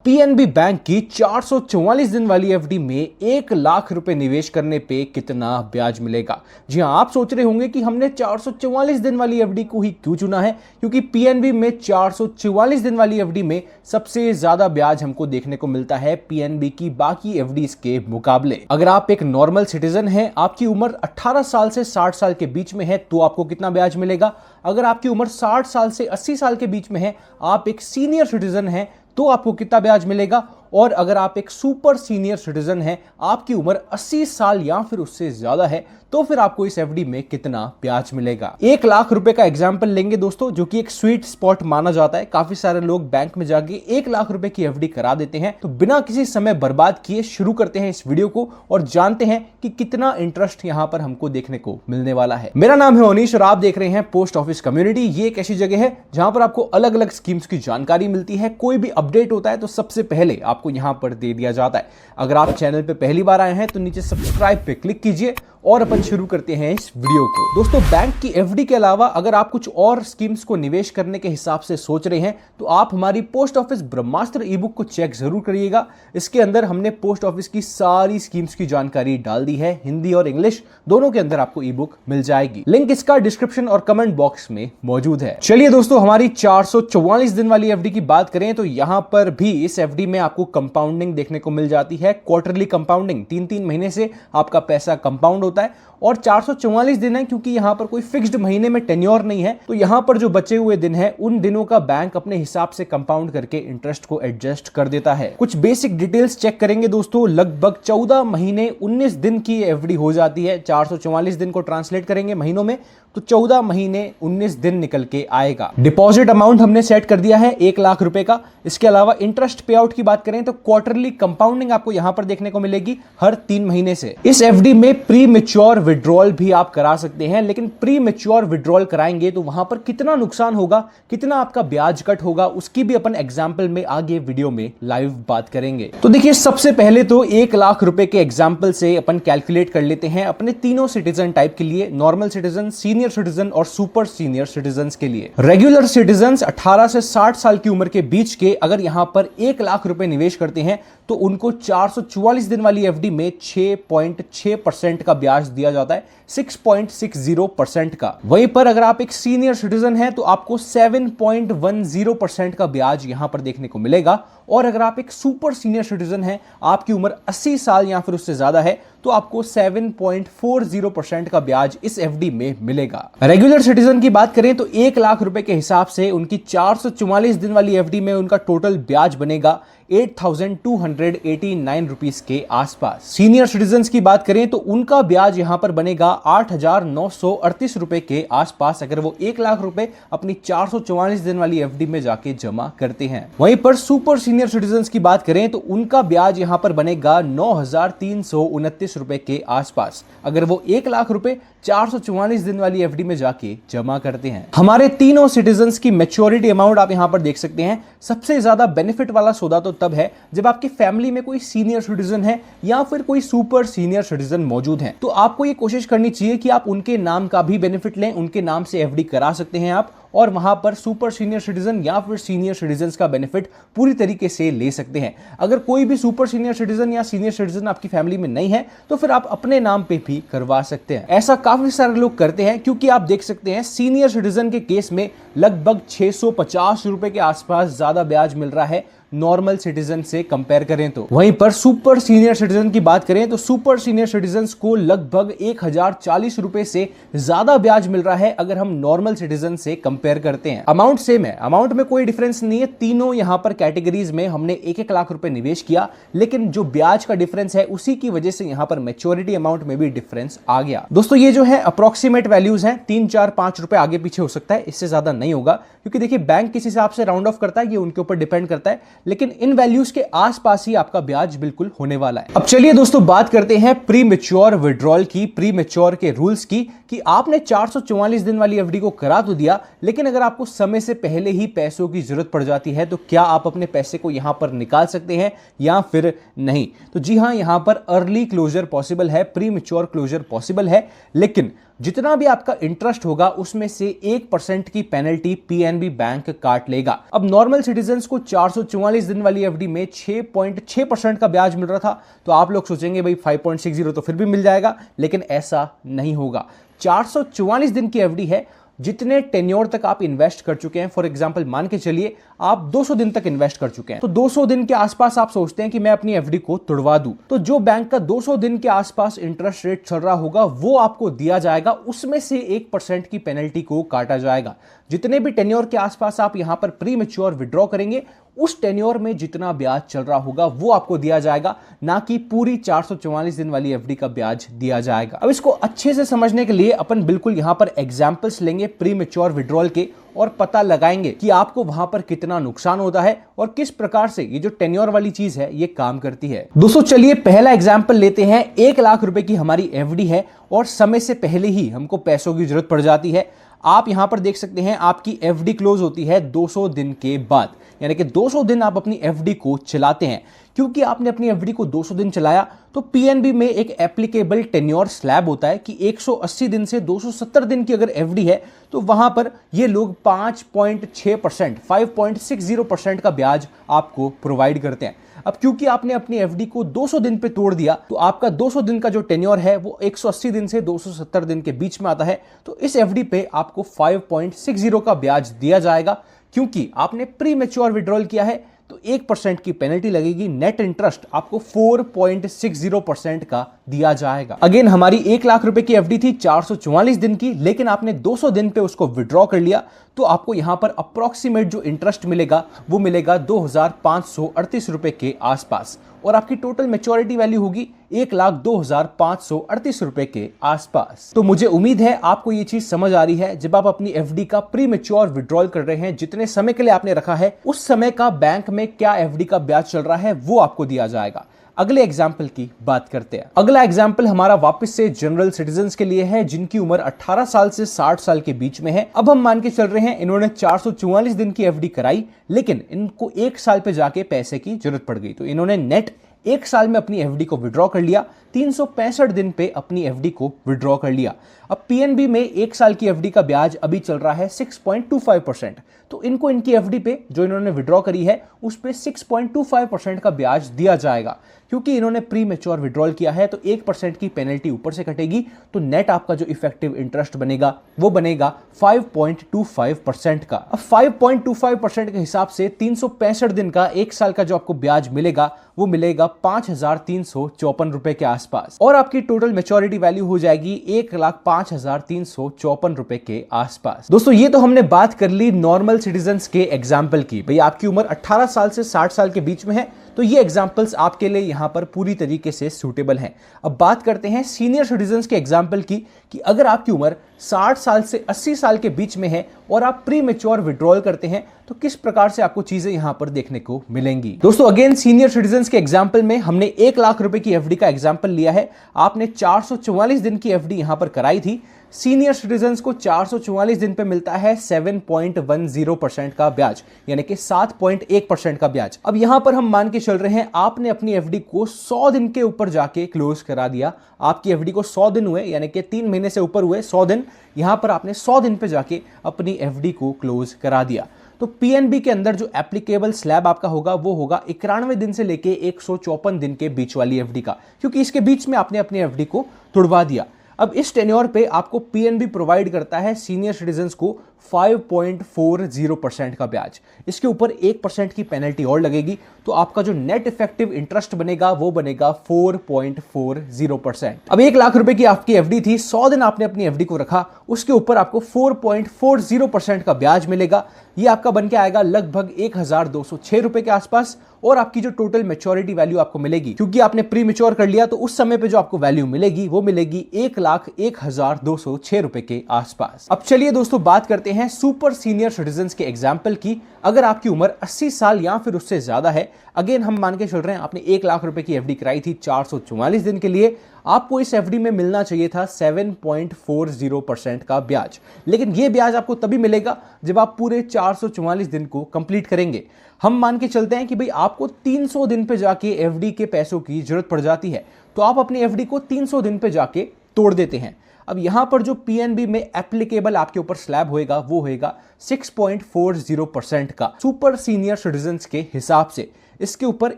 PNB bank की 444 दिन वाली एफडी में 1 लाख रुपए निवेश करने पे कितना ब्याज मिलेगा। जी हां, आप सोच रहे होंगे कि हमने 444 दिन वाली एफडी को ही क्यों चुना है, क्योंकि पीएनबी में 444 दिन वाली एफडी में सबसे ज्यादा ब्याज हमको देखने को मिलता है पीएनबी की बाकी एफडीज के मुकाबले। अगर आप एक नॉर्मल सिटीजन हैं, आपकी उम्र 18 साल से 60 साल के बीच में है, तो आपको कितना ब्याज मिलेगा। अगर आपकी उम्र 60 साल से 80 साल के बीच में है, आप एक सीनियर सिटीजन हैं, तो आपको कितना ब्याज मिलेगा। और अगर आप एक सुपर सीनियर सिटीजन हैं, आपकी उम्र 80 साल या फिर उससे ज्यादा है, तो फिर आपको इस एफडी में कितना ब्याज मिलेगा। 1 लाख रुपए का एग्जाम्पल लेंगे दोस्तों, जो कि एक स्वीट स्पॉट माना जाता है। काफी सारे लोग बैंक में जाके 1 लाख रुपए की एफडी करा देते हैं। तो बिना किसी समय बर्बाद किए शुरू करते हैं इस वीडियो को और जानते हैं कि कितना इंटरेस्ट यहां पर हमको देखने को मिलने वाला है। मेरा नाम है अनीश और आप देख रहे हैं पोस्ट ऑफिस कम्युनिटी। ये एक ऐसी जगह है जहां पर आपको अलग अलग स्कीम्स की जानकारी मिलती है। कोई भी अपडेट होता है तो सबसे पहले आपको यहां पर दे दिया जाता है। अगर आप चैनल पे पहली बार आए हैं तो नीचे सब्सक्राइब पे क्लिक कीजिए और अपन शुरू करते हैं इस वीडियो को। दोस्तों, बैंक की एफडी के अलावा अगर आप कुछ और स्कीम्स को निवेश करने के हिसाब से सोच रहे हैं, तो आप हमारी पोस्ट ऑफिस ब्रह्मास्त्र ई बुक को चेक जरूर करिएगा। इसके अंदर हमने पोस्ट ऑफिस की सारी स्कीम्स की जानकारी डाल दी है। हिंदी और इंग्लिश दोनों के अंदर आपको ई बुक मिल जाएगी। लिंक इसका डिस्क्रिप्शन और कमेंट बॉक्स में मौजूद है। चलिए दोस्तों, हमारी 444 दिन वाली एफडी की बात करें तो यहां पर भी इस एफडी में आपको कंपाउंडिंग देखने को मिल जाती है। क्वार्टरली कंपाउंडिंग, 3-3 महीने से आपका पैसा कंपाउंड होता है। और 444 दिन है, क्योंकि यहां पर कोई फिक्स्ड महीने में टेन्योर नहीं है, तो यहां पर जो बचे हुए दिन है उन दिनों का बैंक अपने हिसाब से कंपाउंड करके इंटरेस्ट को एडजस्ट कर देता है। कुछ बेसिक डिटेल्स चेक करेंगे दोस्तों। लगभग 14 महीने 19 दिन की एफडी हो जाती है। 444 दिन को ट्रांसलेट करेंगे महीनों में तो 14 महीने 19 दिन निकल के आएगा। डिपॉजिट अमाउंट हमने सेट कर दिया है 1 लाख रुपए का। इसके अलावा इंटरेस्ट पे आउट की बात करें तो क्वार्टरली कंपाउंडिंग आपको यहां पर देखने को मिलेगी हर 3 महीने से। इस एफडी में प्री मैच्योर विड्रॉल भी आप करा सकते हैं, लेकिन प्री मैच्योर विड्रॉल कराएंगे तो वहां पर कितना नुकसान होगा, कितना आपका ब्याज कट होगा, उसकी भी अपन एग्जाम्पल में आगे वीडियो में लाइव बात करेंगे। तो देखिए, सबसे पहले तो 1 लाख रुपए के एग्जाम्पल से अपन कैलकुलेट कर लेते हैं अपने तीनों सिटीजन टाइप के लिए, नॉर्मल सिटीजन, सीनियर सिटीजन और सुपर सीनियर सिटीजन के लिए। रेगुलर सिटीजन 18 से 60 साल की उम्र के बीच के अगर यहां पर 1 लाख रुपए निवेश करते हैं तो उनको 444 दिन वाली एफडी में 6.6% का ब्याज दिया जाता है, 6.60% का। वहीं पर अगर आप एक सीनियर सिटीजन हैं तो आपको 7.10% का ब्याज यहां पर देखने को मिलेगा। और अगर आप एक सुपर सीनियर सिटीजन हैं, आपकी उम्र 80 साल या फिर उससे ज्यादा है, तो आपको 7.40% का ब्याज इस एफडी में मिलेगा। रेगुलर सिटीजन की बात करें तो 1 लाख रुपए के हिसाब से उनकी 444 दिन वाली एफडी में उनका टोटल ब्याज बनेगा 8,289 रुपीस के आसपास। सीनियर सिटीजन की बात करें तो उनका ब्याज यहां पर बनेगा 8,938 रुपए के आसपास, अगर वो 1 लाख रुपए अपनी 444 दिन वाली एफडी में जाके जमा करते हैं। वहीं पर सुपर सीनियर सिटीजन की बात करें तो उनका ब्याज यहां पर बनेगा 9,329 रुपए के आसपास, अगर वो 1 लाख रुपए 444 दिन वाली एफडी में जाके जमा करते हैं। हमारे तीनों सिटीजन की मैच्योरिटी अमाउंट आप यहां पर देख सकते हैं। सबसे ज्यादा बेनिफिट वाला सौदा तो तब है जब आपकी फैमिली में कोई सीनियर सिटीजन है या फिर कोई सुपर सीनियर सिटीजन मौजूद है, तो आपको ये कोशिश करनी चाहिए कि आप उनके नाम का भी बेनिफिट लें, उनके नाम से एफडी करा सकते हैं आप, और वहां पर सुपर सीनियर सिटीजन या फिर सीनियर सिटीजन का बेनिफिट पूरी तरीके से ले सकते हैं। अगर कोई भी सुपर सीनियर सिटीजन या सीनियर सिटीजन आपकी फैमिली में नहीं है तो फिर आप अपने नाम पे भी करवा सकते हैं। ऐसा काफी सारे लोग करते हैं, क्योंकि आप देख सकते हैं सीनियर सिटीजन के केस में लगभग 650 रुपए के आसपास ज्यादा ब्याज मिल रहा है नॉर्मल सिटीजन से कंपेयर करें तो। वहीं पर सुपर सीनियर सिटीजन की बात करें तो सुपर सीनियर सिटीजन को लगभग 1,040 रुपए से ज्यादा ब्याज मिल रहा है अगर हम नॉर्मल सिटीजन से कंपेयर करते हैं। अमाउंट सेम है, अमाउंट में कोई डिफरेंस नहीं है। तीनों यहां पर कैटेगरीज में हमने 1-1 लाख रुपए निवेश किया, लेकिन जो ब्याज का डिफरेंस है उसी की वजह से यहां पर मैच्योरिटी अमाउंट में भी डिफरेंस आ गया। दोस्तों, ये जो है अप्रोक्सीमेट वैल्यूज हैं, 3, 4, 5 रुपए आगे पीछे हो सकता है, इससे ज्यादा नहीं होगा, क्योंकि देखिए बैंक किस हिसाब से राउंड ऑफ करता है ये उनके ऊपर डिपेंड करता है, लेकिन इन वैल्यूज के आसपास ही आपका ब्याज बिल्कुल होने वाला है। अब चलिए दोस्तों, बात करते हैं प्री मैच्योर विड्रॉल की, प्री मैच्योर के रूल्स की, कि आपने 444 दिन वाली एफडी को करा तो दिया, लेकिन अगर आपको समय से पहले ही पैसों की जरूरत पड़ जाती है तो क्या आप अपने पैसे को यहां पर निकाल सकते हैं या फिर नहीं। तो जी हां, यहां पर अर्ली क्लोजर पॉसिबल है, प्री मैच्योर क्लोजर पॉसिबल है, लेकिन जितना भी आपका इंटरेस्ट होगा उसमें से 1% की पेनल्टी पीएनबी बैंक काट लेगा। अब नॉर्मल सिटीजन्स को 444 दिन वाली एफडी में 6.6% का ब्याज मिल रहा था, तो आप लोग सोचेंगे भाई 5.60 तो फिर भी मिल जाएगा, लेकिन ऐसा नहीं होगा। 444 दिन की एफडी है, जितने टेन्योर तक आप इन्वेस्ट कर चुके हैं, फॉर एग्जांपल मान के चलिए आप 200 दिन तक इन्वेस्ट कर चुके हैं, तो 200 दिन के आसपास आप सोचते हैं कि मैं अपनी एफडी को तुड़वा दूं, तो जो बैंक का 200 दिन के आसपास इंटरेस्ट रेट चल रहा होगा वो आपको दिया जाएगा, उसमें से 1% की पेनल्टी को काटा जाएगा। जितने भी टेन्योर के आसपास आप यहां पर प्री मैच्योर विड्रॉ करेंगे, उस टेन्योर में जितना ब्याज चल रहा होगा वो आपको दिया जाएगा, ना कि पूरी 444 दिन वाली एफडी का ब्याज दिया जाएगा। अब इसको अच्छे से समझने के लिए अपन बिल्कुल यहां पर एग्जांपल्स लेंगे प्री मैच्योर विड्रॉल के और पता लगाएंगे कि आपको वहां पर कितना नुकसान होता है और किस प्रकार से ये जो टेन्योर वाली चीज है ये काम करती है। दोस्तों चलिए पहला एग्जांपल लेते हैं। 1 लाख रुपए की हमारी एफडी है और समय से पहले ही हमको पैसों की जरूरत पड़ जाती है। आप यहां पर देख सकते हैं आपकी एफडी क्लोज होती है 200 दिन के बाद, यानी कि 200 दिन आप अपनी एफडी को चलाते हैं। क्योंकि आपने अपनी एफडी को 200 दिन चलाया तो पीएनबी में एक एप्लीकेबल टेन्योर स्लैब होता है कि 180 दिन से 270 दिन की अगर एफडी है तो वहां पर ये लोग 5.6% 5.60% का ब्याज आपको प्रोवाइड करते हैं। अब क्योंकि आपने अपनी एफडी को 200 दिन पे तोड़ दिया तो आपका 200 दिन का जो टेन्योर है वो 180 दिन से 270 दिन के बीच में आता है, तो इस एफडी पे आपको 5.60 का ब्याज दिया जाएगा। क्योंकि आपने प्री मैच्योर विड्रॉल किया है तो 1% की पेनल्टी लगेगी, नेट इंटरेस्ट आपको 4.60% का दिया जाएगा। अगेन हमारी 1 लाख रुपए की एफडी थी 444 दिन की, लेकिन आपने 200 दिन पे उसको विड्रॉ कर लिया, तो आपको यहां पर अप्रोक्सीमेट जो इंटरेस्ट मिलेगा वो मिलेगा 2538 रुपए के आसपास, और आपकी टोटल मैच्योरिटी वैल्यू होगी 1,02,538 रुपए के आसपास। तो मुझे उम्मीद है आपको ये चीज समझ आ रही है। जब आप अपनी एफडी का प्री मैच्योर विड्रॉल कर रहे हैं, जितने समय के लिए आपने रखा है उस समय का बैंक में क्या एफडी का ब्याज चल रहा है वो आपको दिया जाएगा। अगले एग्जाम्पल की बात करते हैं। अगला एग्जाम्पल हमारा वापस से जनरल सिटीजन्स के लिए है जिनकी उम्र 18 साल से 60 साल के बीच में है। अब हम मान के चल रहे हैं इन्होंने 444 दिन की एफडी कराई, लेकिन इनको 1 साल पे जाके पैसे की जरूरत पड़ गई, तो इन्होंने नेट 1 साल में अपनी एफडी को विड्रॉ कर लिया, 365 दिन पे अपनी एफडी को विड्रॉ कर लिया। अब पीएनबी में 1 साल की एफडी का ब्याज अभी चल रहा है 6.25%, तो इनको इनकी एफडी पे जो इन्होंने विड्रॉ करी है उस पे 6.25% का ब्याज दिया जाएगा। क्योंकि इन्होंने प्री मैच्योर विड्रॉल किया है तो 1% की पेनल्टी ऊपर से कटेगी, तो नेट आपका जो इफेक्टिव इंटरेस्ट बनेगा वो बनेगा 5.25% का। अब 5.25% के हिसाब से 365 दिन का 1 साल का जो आपको ब्याज मिलेगा वो मिलेगा 5,354 रुपए के आसपास, और आपकी टोटल मैच्योरिटी वैल्यू हो जाएगी 1,05,354 रुपए के आसपास। दोस्तों ये तो हमने बात कर ली नॉर्मल सिटीजन्स के एग्जाम्पल की। भाई आपकी उम्र 18 साल से 60 साल के बीच में है तो ये एग्जाम्पल्स आपके लिए यहां पर पूरी तरीके से सूटेबल हैं। अब बात करते हैं सीनियर सिटीजन्स के एग्जाम्पल की, कि अगर आपकी उम्र 60 साल से 80 साल के बीच में है और आप प्री मैच्योर विड्रॉल करते हैं तो किस प्रकार से आपको चीजें यहां पर देखने को मिलेंगी। दोस्तों अगेन सीनियर सिटीजन्स के एग्जाम्पल में हमने 1 लाख रुपए की एफडी का एग्जाम्पल लिया है। आपने 444 दिन की एफडी यहां पर कराई थी। सीनियर सिटीजन्स को 444 दिन पे मिलता है 7.10% का ब्याज, यानी कि 7.1% का ब्याज। अब यहां पर हम मान के चल रहे हैं आपने अपनी एफडी को 100 दिन के ऊपर जाके क्लोज करा दिया। आपकी एफडी को 100 दिन हुए, यानी कि 3 महीने से ऊपर हुए 100 दिन, यहां पर आपने 100 दिन पे जाके अपनी एफडी को क्लोज करा दिया। तो पीएनबी के अंदर जो एप्लीकेबल स्लैब आपका होगा वो होगा 91 दिन से लेके 154 दिन के बीच वाली एफडी का, क्योंकि इसके बीच में आपने अपनी एफडी को तुड़वा दिया। अब इस टेन्योर पे आपको पीएनबी प्रोवाइड करता है सीनियर सिटीजन्स को 5.40% का ब्याज। इसके ऊपर 1% की पेनल्टी और लगेगी, तो आपका जो नेट इफेक्टिव इंटरेस्ट बनेगा वो बनेगा 4.40%। अब 1 लाख रुपए की आपकी एफडी थी, 100 दिन आपने अपनी एफडी को रखा, उसके ऊपर आपको 4.40% का ब्याज मिलेगा। ये आपका बन के आएगा लगभग 1,206 रुपए के आसपास, और आपकी जो टोटल मैच्योरिटी वैल्यू आपको मिलेगी, क्योंकि आपने प्री मैच्योर कर लिया तो उस समय पे जो आपको वैल्यू मिलेगी वो मिलेगी 1,01,206 रुपए के आसपास। अब चलिए दोस्तों बात करते हैं सुपर सीनियर सिटीजन्स के एग्जाम्पल की। अगर आपकी उम्र 80 साल या फिर उससे ज्यादा है, अगेन हम मान के चल रहे हैं आपने 1 लाख रुपए की एफडी कराई थी 444 दिन के लिए, आपको इस एफडी में मिलना चाहिए था 7.40% का ब्याज, लेकिन यह ब्याज आपको तभी मिलेगा जब आप पूरे 444 दिन को कंप्लीट करेंगे। हम मान के चलते हैं कि भाई आपको 300 दिन पे जाके एफडी के पैसों की जरूरत पड़ जाती है, तो आप अपनी एफडी को 300 दिन पे जाके तोड़ देते हैं। अब यहां पर जो पीएनबी में एप्लीकेबल आपके ऊपर स्लैब होएगा वो होएगा 6.40% का सुपर सीनियर सिटीजन्स के हिसाब से। इसके ऊपर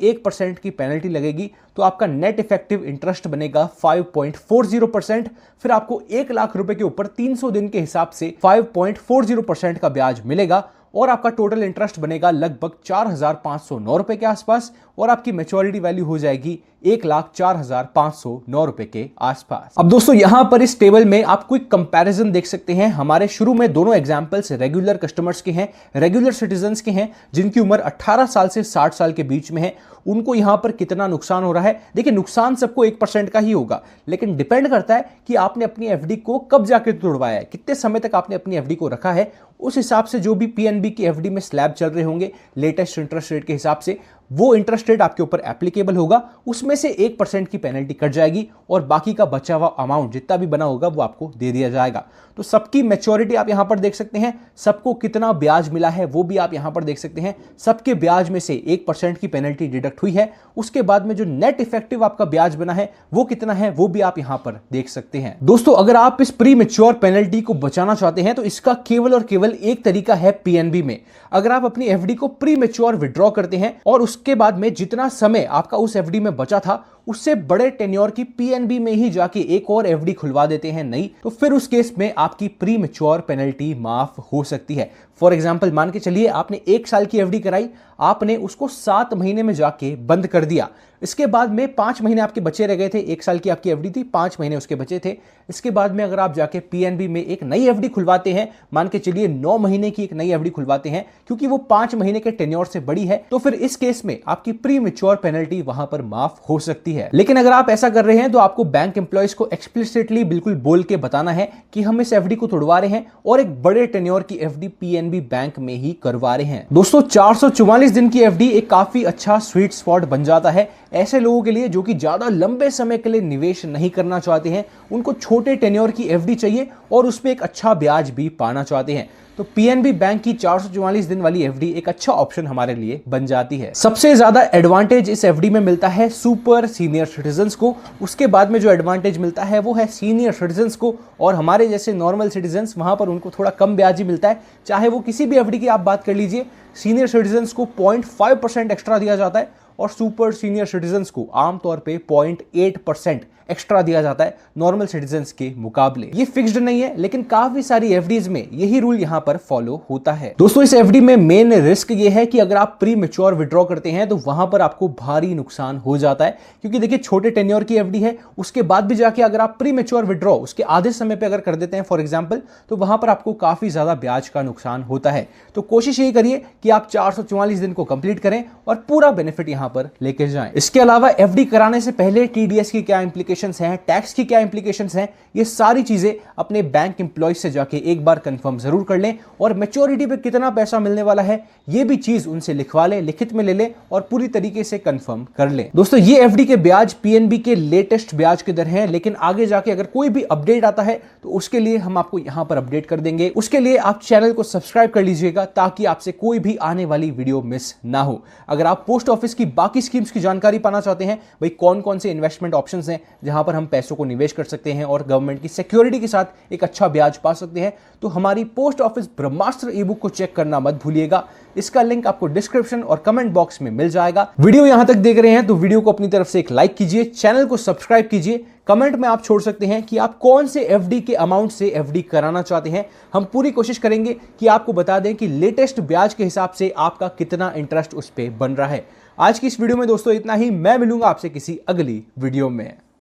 1% की पेनल्टी लगेगी, तो आपका नेट इफेक्टिव इंटरेस्ट बनेगा 5.40%। फिर आपको 1 लाख रुपए के ऊपर 300 दिन के हिसाब से 5.40% का ब्याज मिलेगा और आपका टोटल इंटरेस्ट बनेगा लगभग 4,509 रुपए के आसपास और आपकी मैच्योरिटी वैल्यू हो जाएगी 1,04,509 रुपए के आसपास। अब दोस्तों यहां पर इस टेबल में आप क्विक कंपैरिजन देख सकते हैं। हमारे शुरू में दोनों एग्जांपल्स रेगुलर कस्टमर्स के हैं, रेगुलर सिटीजन्स के हैं, जिनकी उम्र 18 साल से 60 साल के बीच में है। उनको यहां पर कितना नुकसान हो रहा है, देखिए नुकसान सबको 1% का ही होगा, लेकिन डिपेंड करता है कि आपने अपनी एफडी को कब जाके तोड़वाया है, कितने समय तक आपने अपनी एफडी को रखा है। उस हिसाब से जो भी पीएनबी की एफडी में स्लैब चल रहे होंगे लेटेस्ट इंटरेस्ट रेट के हिसाब से, वो इंटरेस्ट रेट आपके ऊपर एप्लीकेबल होगा। उसमें से 1% की पेनल्टी कट जाएगी और बाकी का बचा हुआ अमाउंट जितना भी बना होगा वो आपको दे दिया जाएगा। तो सबकी मैच्योरिटी आप यहां पर देख सकते हैं, सबको कितना ब्याज मिला है वो भी आप यहां पर देख सकते हैं। सबके ब्याज में से 1% की पेनल्टी डिडक्ट हुई है। उसके बाद में जो नेट इफेक्टिव आपका ब्याज बना है वो कितना है वो भी आप यहां पर देख सकते हैं। दोस्तों अगर आप इस प्री मैच्योर पेनल्टी को बचाना चाहते हैं तो इसका केवल और केवल एक तरीका है पीएनबी में। अगर आप अपनी एफडी को प्री मैच्योर विड्रॉ करते हैं और उसके बाद में जितना समय आपका उस एफडी में बचा था उससे बड़े टेन्योर की पीएनबी में ही जाके एक और एफडी खुलवा देते हैं नई, तो फिर उस केस में आपकी प्री मैच्योर पेनल्टी माफ हो सकती है। फॉर एग्जांपल मान के चलिए आपने 1 साल की एफडी कराई, आपने उसको 7 महीने में जाके बंद कर दिया। इसके बाद में 5 महीने आपके बचे रह गए थे, 1 साल की आपकी एफडी थी, 5 महीने उसके बचे थे। इसके बाद में अगर आप जाके पीएनबी में एक नई एफडी खुलवाते हैं, मान के चलिए 9 महीने की एक नई एफडी खुलवाते हैं, क्योंकि वो 5 महीने के टेन्योर से बड़ी है, तो फिर इस केस में आपकी प्री मैच्योर पेनल्टी वहां पर माफ हो सकती है। लेकिन अगर आप ऐसा कर रहे हैं तो आपको बैंक एम्प्लॉयज को एक्सप्लिसिटली बिल्कुल बोल के बताना है कि हम इस एफडी को तोड़वा रहे हैं और एक बड़े टेन्योर की एफडी पीएनबी बैंक में ही करवा रहे हैं। दोस्तों 444 दिन की एफडी एक काफी अच्छा स्वीट स्पॉट बन जाता है ऐसे लोगों के लिए जो कि ज्यादा लंबे समय के लिए निवेश नहीं करना चाहते हैं, उनको छोटे टेन्योर की एफडी चाहिए और उसमें एक अच्छा ब्याज भी पाना चाहते हैं। तो पीएनबी बैंक की 444 दिन वाली एफडी एक अच्छा ऑप्शन हमारे लिए बन जाती है। सबसे ज्यादा एडवांटेज इस एफडी में मिलता है सुपर सीनियर सिटीजन्स को। उसके बाद में जो एडवांटेज मिलता है वो है सीनियर सिटीजन्स को, और हमारे जैसे नॉर्मल सिटीजन्स वहां पर उनको थोड़ा कम ब्याज ही मिलता है। चाहे वो किसी भी एफडी की आप बात कर लीजिए, सीनियर सिटीजन्स को 0.5% एक्स्ट्रा दिया जाता है और सुपर सीनियर सिटीजन्स को आमतौर पे 0.8% एक्स्ट्रा दिया जाता है नॉर्मल सिटीजन्स के मुकाबले। ये फिक्स्ड नहीं है, लेकिन काफी सारी एफडीज में यही रूल यहां पर फॉलो होता है। दोस्तों इस एफडी में मेन रिस्क ये है कि अगर आप प्री मैच्योर विड्रॉ करते हैं तो वहां पर आपको भारी नुकसान हो जाता है, क्योंकि देखिए छोटे टेन्योर की एफडी है, उसके बाद भी जाके अगर आप प्री मैच्योर विड्रॉ उसके आधे समय पे अगर कर देते हैं फॉर एग्जांपल, तो वहां पर आपको काफी ज्यादा ब्याज का नुकसान होता है। तो कोशिश यही करिए कि आप 444 दिन को कंप्लीट करें और पूरा बेनिफिट यहां पर लेके जाएं। इसके अलावा एफडी कराने से पहले टीडीएस की क्या इंप्लीकेशंस हैं, टैक्स की क्या इंप्लीकेशंस हैं, ये सारी चीजें अपने बैंक एम्प्लॉय से जाके एक बार कंफर्म जरूर कर लें, और मैच्योरिटी पे कितना पैसा मिलने वाला है ये भी चीज उनसे लिखवा लें, लिखित में ले लें और पूरी तरीके से कंफर्म कर लें। दोस्तों ये एफडी के ब्याज पीएनबी के लेटेस्ट ब्याज की दर हैं, लेकिन आगे जाके अगर कोई भी अपडेट आता है तो उसके लिए हम आपको यहां पर अपडेट कर देंगे। उसके लिए आप चैनल को सब्सक्राइब कर लीजिएगा ताकि आपसे कोई भी आने वाली वीडियो मिस ना हो। अगर आप पोस्ट ऑफिस की बाकी स्कीम्स की जानकारी पाना चाहते हैं, भाई कौन कौन से इन्वेस्टमेंट ऑप्शंस हैं जहां पर हम पैसों को निवेश कर सकते हैं और गवर्नमेंट की सिक्योरिटी के साथ एक अच्छा ब्याज पा सकते हैं, तो हमारी पोस्ट ऑफिस ब्रह्मास्त्र ई बुक को चेक करना मत भूलिएगा। इसका लिंक आपको डिस्क्रिप्शन और कमेंट बॉक्स में मिल जाएगा। वीडियो यहां तक देख रहे हैं तो वीडियो को अपनी तरफ से एक लाइक कीजिए, चैनल को सब्सक्राइब कीजिए। कमेंट में आप छोड़ सकते हैं कि आप कौन से एफडी के अमाउंट से एफडी कराना चाहते हैं। हम पूरी कोशिश करेंगे कि आपको बता दें कि लेटेस्ट ब्याज के हिसाब से आपका कितना इंटरेस्ट उस पर बन रहा है। आज की इस वीडियो में दोस्तों इतना ही। मैं मिलूंगा आपसे किसी अगली वीडियो में।